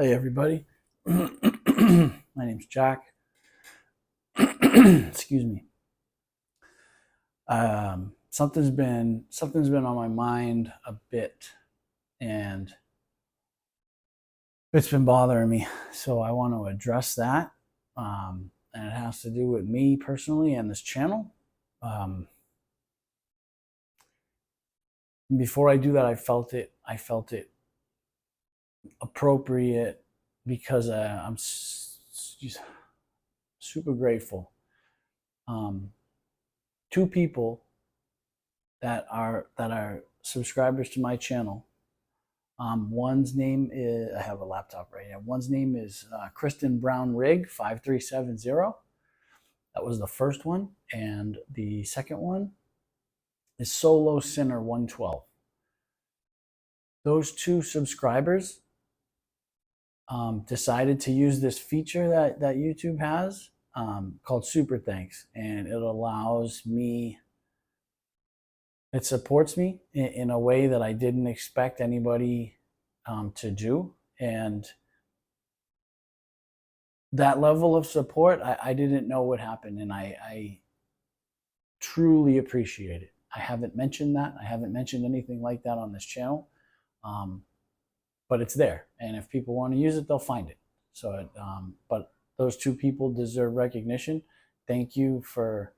Hey everybody, my name's Jack. Excuse me. Something's been on my mind a bit, and it's been bothering me. So I want to address that, and it has to do with me personally and this channel. Um, Before I do that, I felt it. I felt it appropriate because I'm just super grateful. Um, Two people that are subscribers to my channel. One's name is, I have a laptop right now. One's name is Kristen Brown Rig 5370. That was the first one, and the second one is Solo Sinner 112. Those two subscribers decided to use this feature that YouTube has called Super Thanks, and it supports me in a way that I didn't expect anybody to do. And that level of support, I didn't know what happened, and I truly appreciate it. I haven't mentioned that. I haven't mentioned anything like that on this channel, but it's there. And if people want to use it, they'll find it. So, but those two people deserve recognition. Thank you for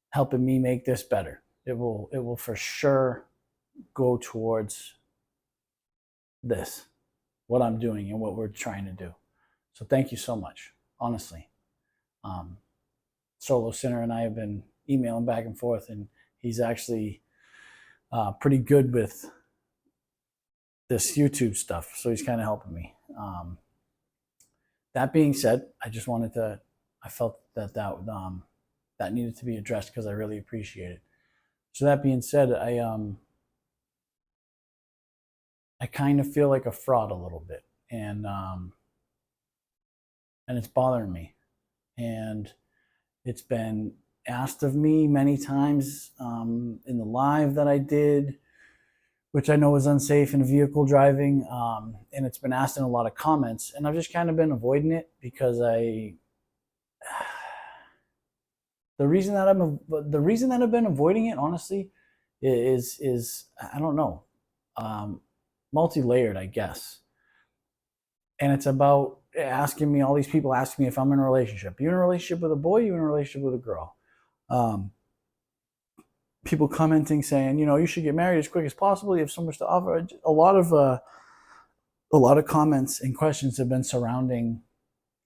helping me make this better. It will for sure go towards this, what I'm doing and what we're trying to do. So thank you so much, honestly. Solo Sinner and I have been emailing back and forth, and he's actually pretty good with this YouTube stuff, so he's kind of helping me. That being said, I felt that needed to be addressed because I really appreciate it. So that being said, I kind of feel like a fraud a little bit, and it's bothering me. And it's been asked of me many times in the live that I did, which I know was unsafe in vehicle driving, and it's been asked in a lot of comments, and I've just kind of been avoiding it because the reason that I've been avoiding it, honestly, is I don't know, multi-layered, I guess. And it's about all these people asking me if I'm in a relationship. Are you in a relationship with a boy? Are you in a relationship with a girl? People commenting saying, you should get married as quick as possible. You have so much to offer. A lot of comments and questions have been surrounding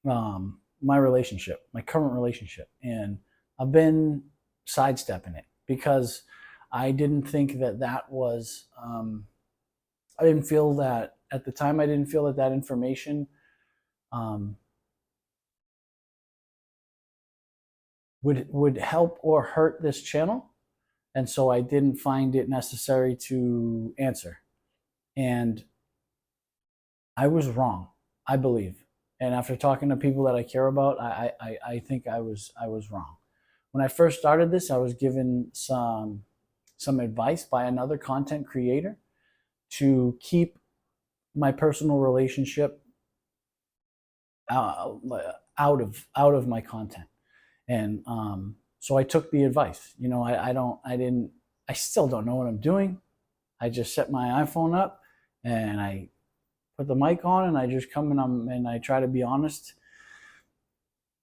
my relationship, my current relationship, and I've been sidestepping it because I didn't think that was. I didn't feel that at the time. I didn't feel that information would help or hurt this channel, and so I didn't find it necessary to answer. And I was wrong, I believe. And after talking to people that I care about, I think I was wrong. When I first started this, I was given some advice by another content creator to keep my personal relationship out of my content. And so I took the advice. I still don't know what I'm doing. I just set my iPhone up and I put the mic on and I just come and I try to be honest.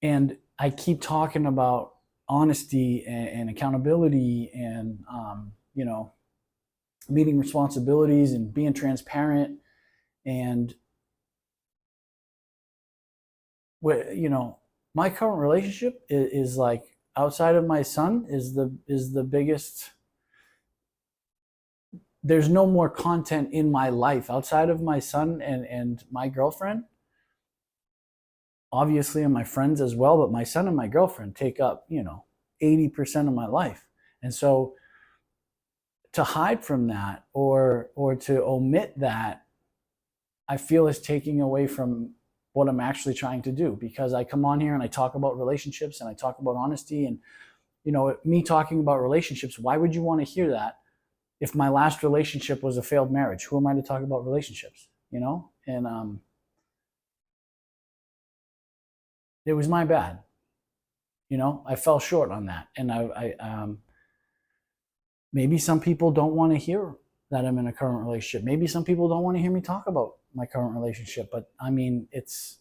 And I keep talking about honesty and accountability and meeting responsibilities and being transparent. And my current relationship is like, outside of my son, is the biggest. There's no more content in my life outside of my son and my girlfriend, obviously, and my friends as well, but my son and my girlfriend take up 80% of my life. And so to hide from that or to omit that, I feel is taking away from what I'm actually trying to do, because I come on here and I talk about relationships and I talk about honesty. And me talking about relationships, why would you want to hear that if my last relationship was a failed marriage? Who am I to talk about relationships? And it was my bad. I fell short on that. And maybe some people don't want to hear that I'm in a current relationship. Maybe some people don't want to hear me talk about my current relationship. But I mean, it's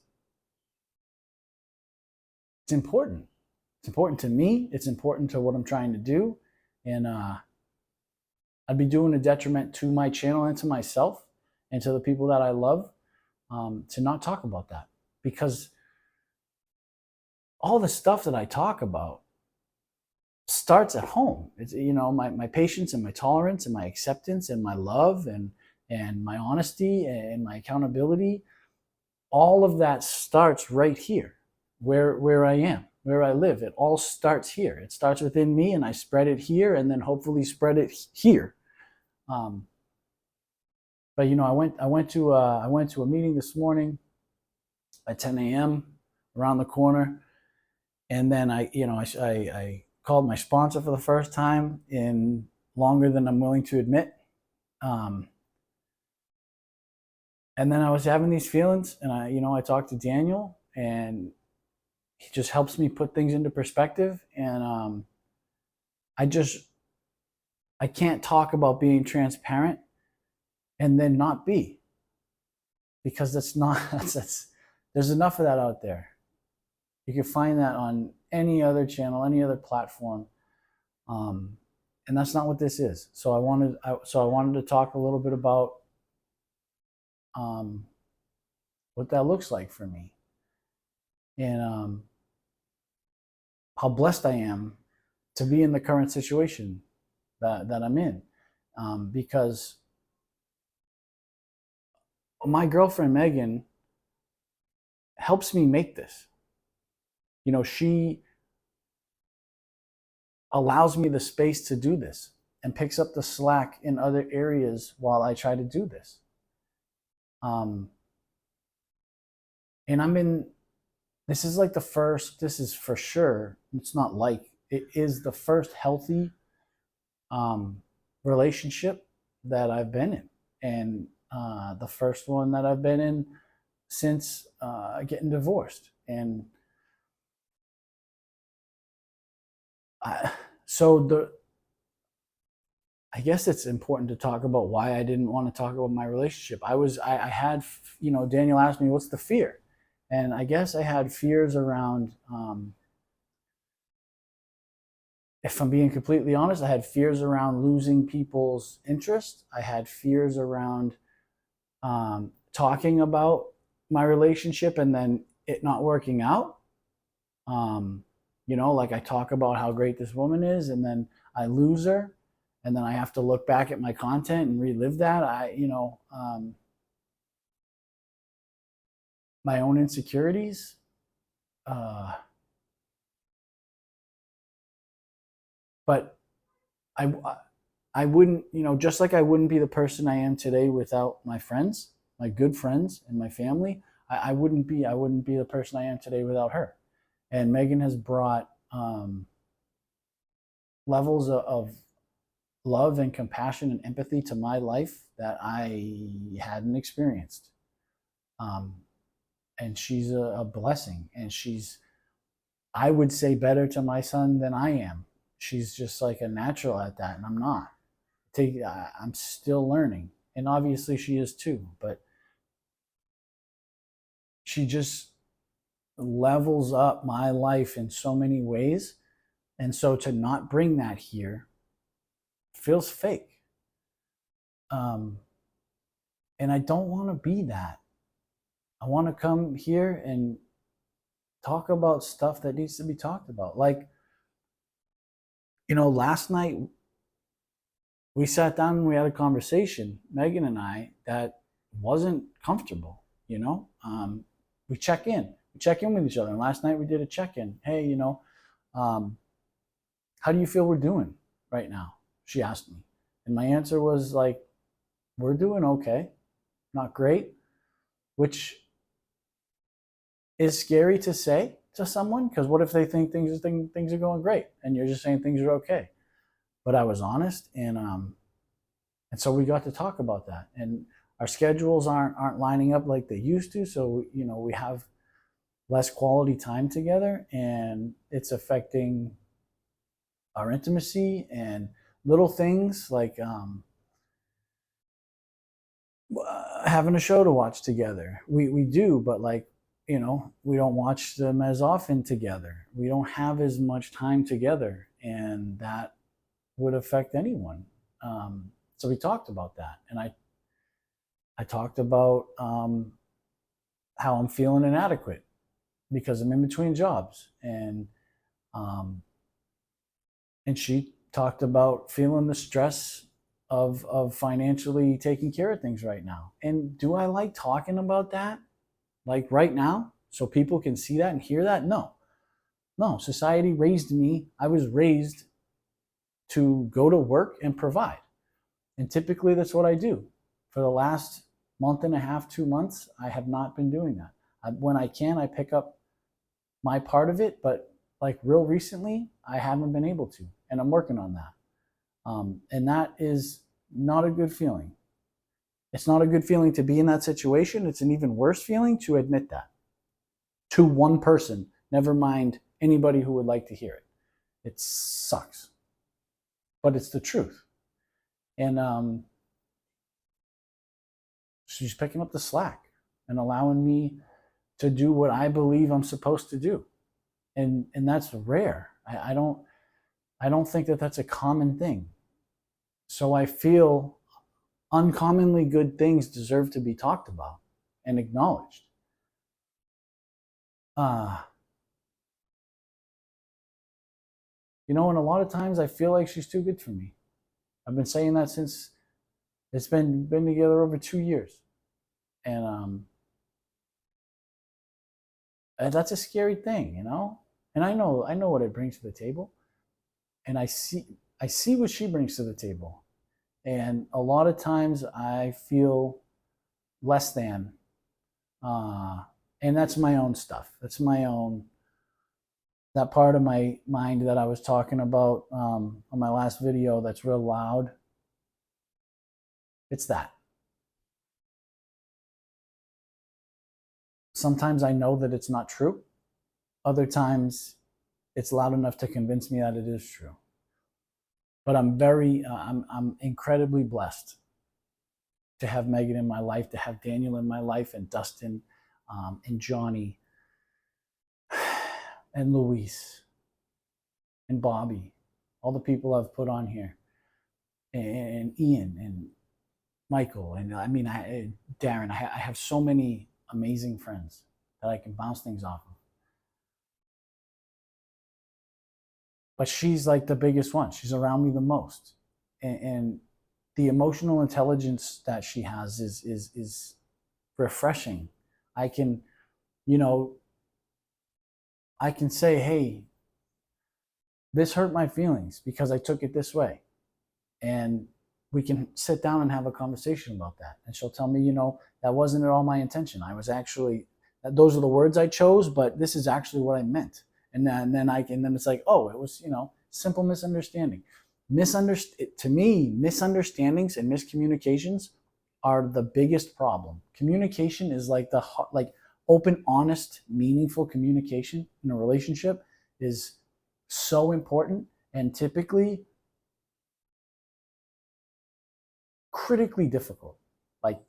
important. It's important to me. It's important to what I'm trying to do. And I'd be doing a detriment to my channel and to myself and to the people that I love to not talk about that. Because all the stuff that I talk about starts at home. It's, my patience and my tolerance and my acceptance and my love and my honesty and my accountability. All of that starts right here, where I am, where I live. It all starts here. It starts within me, and I spread it here, and then hopefully spread it here. But I went to a meeting this morning at 10 a.m. around the corner, and then I called my sponsor for the first time in longer than I'm willing to admit. And then I was having these feelings, and I talked to Daniel, and he just helps me put things into perspective. And I can't talk about being transparent and then not be, because there's enough of that out there. You can find that on any other channel, any other platform, and that's not what this is. So I wanted to talk a little bit about what that looks like for me, and how blessed I am to be in the current situation that I'm in, because my girlfriend Megan helps me make this. She allows me the space to do this and picks up the slack in other areas while I try to do this. And this is for sure, it is the first healthy relationship that I've been in. And the first one that I've been in since getting divorced. And I guess it's important to talk about why I didn't want to talk about my relationship. I had, Daniel asked me, what's the fear? And I guess I had fears around, if I'm being completely honest, I had fears around losing people's interest. I had fears around talking about my relationship and then it not working out. Like I talk about how great this woman is, and then I lose her, and then I have to look back at my content and relive that. My own insecurities. But I wouldn't, just like I wouldn't be the person I am today without my friends, my good friends, and my family. I wouldn't be the person I am today without her. And Megan has brought levels of love and compassion and empathy to my life that I hadn't experienced. And she's a blessing. And she's, I would say, better to my son than I am. She's just like a natural at that, and I'm not. I'm still learning. And obviously she is too. But she just levels up my life in so many ways. And so to not bring that here feels fake. And I don't want to be that. I want to come here and talk about stuff that needs to be talked about. Like, last night we sat down and we had a conversation, Megan and I, that wasn't comfortable. We check in with each other. And last night we did a check-in. Hey, how do you feel we're doing right now? She asked me. And my answer was like, we're doing okay. Not great, which is scary to say to someone, because what if they think things are going great and you're just saying things are okay? But I was honest, and so we got to talk about that. And our schedules aren't lining up like they used to, so we have less quality time together, and it's affecting our intimacy and little things like having a show to watch together. We do, but like, we don't watch them as often together. We don't have as much time together, and that would affect anyone. So we talked about that, and I talked about how I'm feeling inadequate because I'm in between jobs, um, and she talked about feeling the stress of financially taking care of things right now. And do I like talking about that, like right now, so people can see that and hear that? No, no. Society raised me. I was raised to go to work and provide, and typically that's what I do. For the last month and a half, 2 months, I have not been doing that. When I can, I pick up my part of it, but like real recently, I haven't been able to, and I'm working on that. And that is not a good feeling. It's not a good feeling to be in that situation. It's an even worse feeling to admit that to one person, never mind anybody who would like to hear it. It sucks, but it's the truth. And she's picking up the slack and allowing me to do what I believe I'm supposed to do. And that's rare. I don't think that that's a common thing. So I feel uncommonly good things deserve to be talked about and acknowledged. Uh, and a lot of times I feel like she's too good for me. I've been saying that since it's been together over 2 years, and that's a scary thing. And I know what it brings to the table, and I see what she brings to the table, and a lot of times I feel less than, uh, and that's my own stuff. That's my own, that part of my mind that I was talking about on my last video that's real loud. It's that. Sometimes I know that it's not true. Other times it's loud enough to convince me that it is true. But I'm incredibly blessed to have Megan in my life, to have Daniel in my life, and Dustin, and Johnny, and Luis, and Bobby, all the people I've put on here, and Ian, and Michael, and Darren. I have so many amazing friends that I can bounce things off of. But she's like the biggest one. She's around me the most, and the emotional intelligence that she has is refreshing. I can, you know, I can say, hey, this hurt my feelings because I took it this way, and we can sit down and have a conversation about that. And she'll tell me, that wasn't at all my intention. I was actually, those are the words I chose, but this is actually what I meant. And then it's like, oh, it was, simple misunderstanding. To me, misunderstandings and miscommunications are the biggest problem. Communication is like open, honest, meaningful communication in a relationship is so important, and typically critically difficult. Like,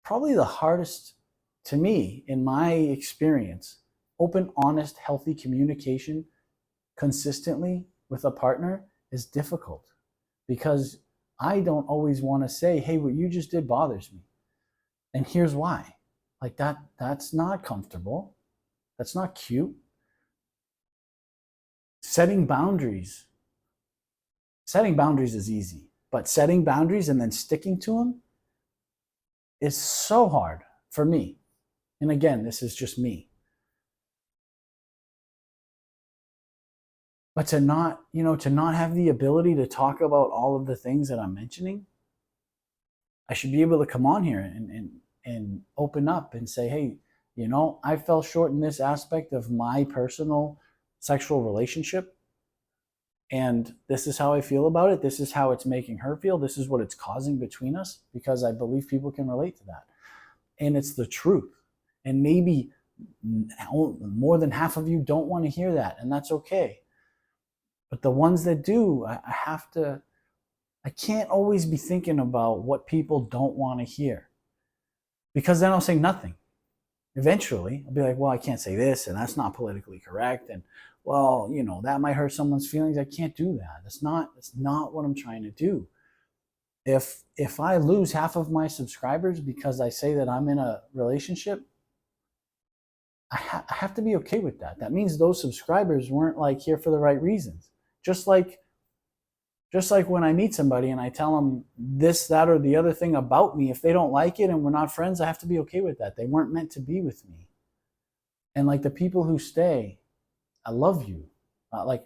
probably the hardest to me in my experience, open, honest, healthy communication consistently with a partner is difficult, because I don't always want to say, hey, what you just did bothers me, and here's why. Like, that's not comfortable. That's not cute. Setting boundaries is easy, but setting boundaries and then sticking to them is so hard for me. And again, this is just me. But to not have the ability to talk about all of the things that I'm mentioning, I should be able to come on here and open up and say, hey, I fell short in this aspect of my personal sexual relationship, and this is how I feel about it. This is how it's making her feel. This is what it's causing between us, because I believe people can relate to that. And it's the truth. And maybe more than half of you don't want to hear that, and that's okay. But the ones that do, I can't always be thinking about what people don't want to hear, because then I'll say nothing. Eventually, I'll be like, well, I can't say this, and that's not politically correct, and well, that might hurt someone's feelings. I can't do that. That's not what I'm trying to do. If I lose half of my subscribers because I say that I'm in a relationship, I have to be okay with that. That means those subscribers weren't like here for the right reasons. Just like when I meet somebody and I tell them this, that, or the other thing about me, if they don't like it and we're not friends, I have to be okay with that. They weren't meant to be with me. And like the people who stay, I love you. Like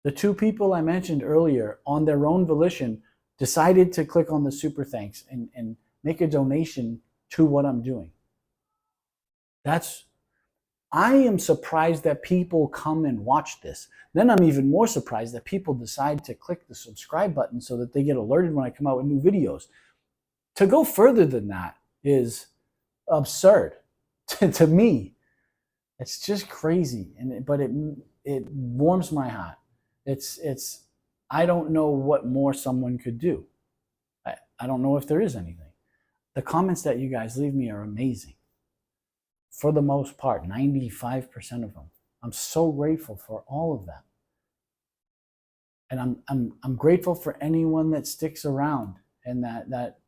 the two people I mentioned earlier, on their own volition, decided to click on the super thanks and make a donation to what I'm doing. I am surprised that people come and watch this. Then I'm even more surprised that people decide to click the subscribe button so that they get alerted when I come out with new videos. To go further than that is absurd to me. It's just crazy, but it warms my heart. I don't know what more someone could do. I don't know if there is anything. The comments that you guys leave me are amazing. For the most part, 95% of them. I'm so grateful for all of that. And I'm grateful for anyone that sticks around and that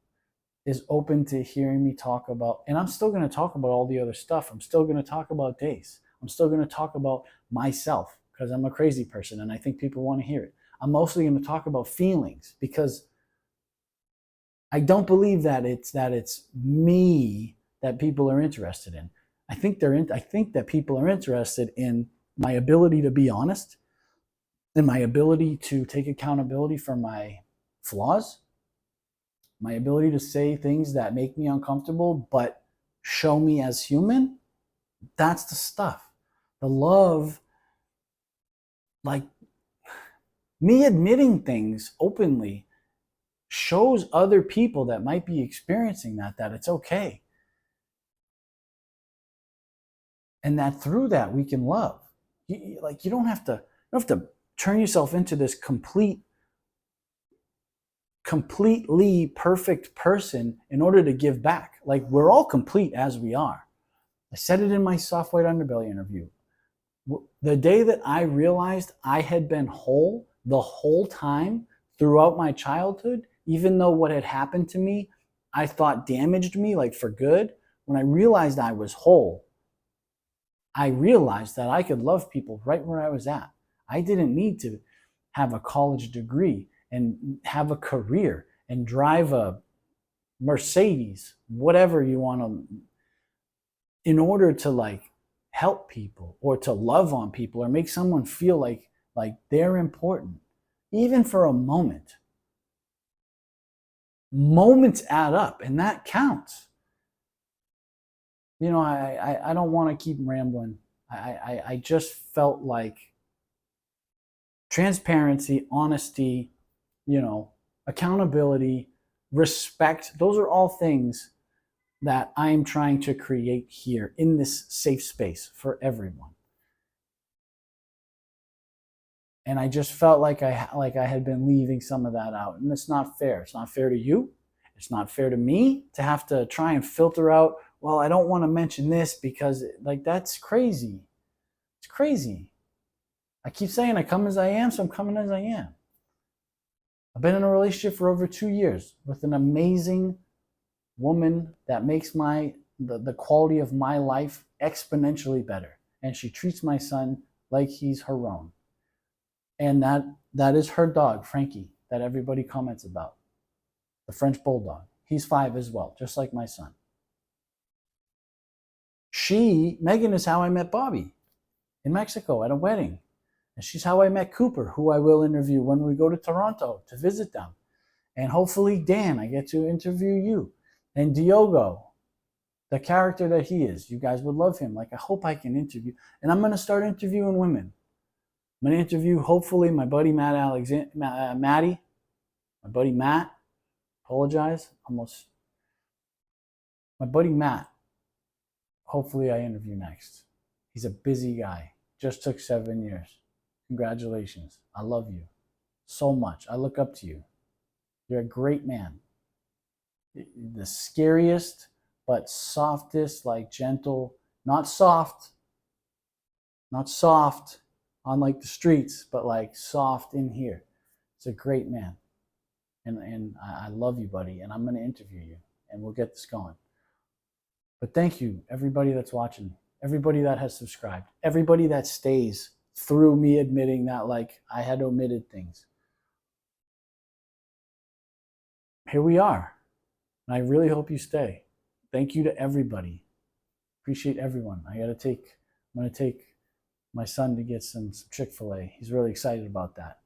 is open to hearing me talk about, and I'm still going to talk about all the other stuff. I'm still going to talk about Dace. I'm still going to talk about myself because I'm a crazy person and I think people want to hear it. I'm mostly going to talk about feelings because I don't believe that it's me that people are interested in. I think that people are interested in my ability to be honest and my ability to take accountability for my flaws, my ability to say things that make me uncomfortable but show me as human. That's the stuff. The love, like me admitting things openly, shows other people that might be experiencing that it's okay. And that through that we can love. You don't have to turn yourself into this completely perfect person in order to give back. Like we're all complete as we are. I said it in my Soft White Underbelly interview. The day that I realized I had been whole the whole time throughout my childhood, even though what had happened to me I thought damaged me like for good, when I realized I was whole, I realized that I could love people right where I was at. I didn't need to have a college degree and have a career and drive a Mercedes, whatever you want to, in order to like help people or to love on people or make someone feel like they're important, even for a moment. Moments add up and that counts. I don't want to keep rambling. I just felt like transparency, honesty, accountability, respect, those are all things that I'm trying to create here in this safe space for everyone. And I just felt like I had been leaving some of that out, and it's not fair. It's not fair to you. It's not fair to me to have to try and filter out, well, I don't want to mention this because that's crazy. It's crazy. I keep saying I come as I am, so I'm coming as I am. I've been in a relationship for over 2 years with an amazing woman that makes the quality of my life exponentially better. And she treats my son like he's her own. And that is her dog, Frankie, that everybody comments about. The French Bulldog. He's 5 as well, just like my son. Megan is how I met Bobby in Mexico at a wedding. And she's how I met Cooper, who I will interview when we go to Toronto to visit them. And hopefully, Dan, I get to interview you. And Diogo, the character that he is. You guys would love him. I hope I can interview. And I'm going to start interviewing women. I'm going to interview, hopefully, my buddy Matty. My buddy Matt. Apologize. My buddy Matt. hopefully I interview next. He's a busy guy. Just took 7 years. Congratulations. I love you so much. I look up to you. You're a great man. The scariest, but softest, like gentle, not soft on like the streets, but like soft in here. It's a great man. And I love you, buddy. And I'm going to interview you and we'll get this going. But thank you, everybody that's watching, everybody that has subscribed, everybody that stays through me admitting that like I had omitted things. Here we are. And I really hope you stay. Thank you to everybody. Appreciate everyone. I'm going to take my son to get some Chick-fil-A. He's really excited about that.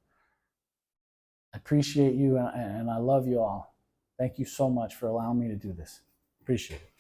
I appreciate you and I love you all. Thank you so much for allowing me to do this. Appreciate it.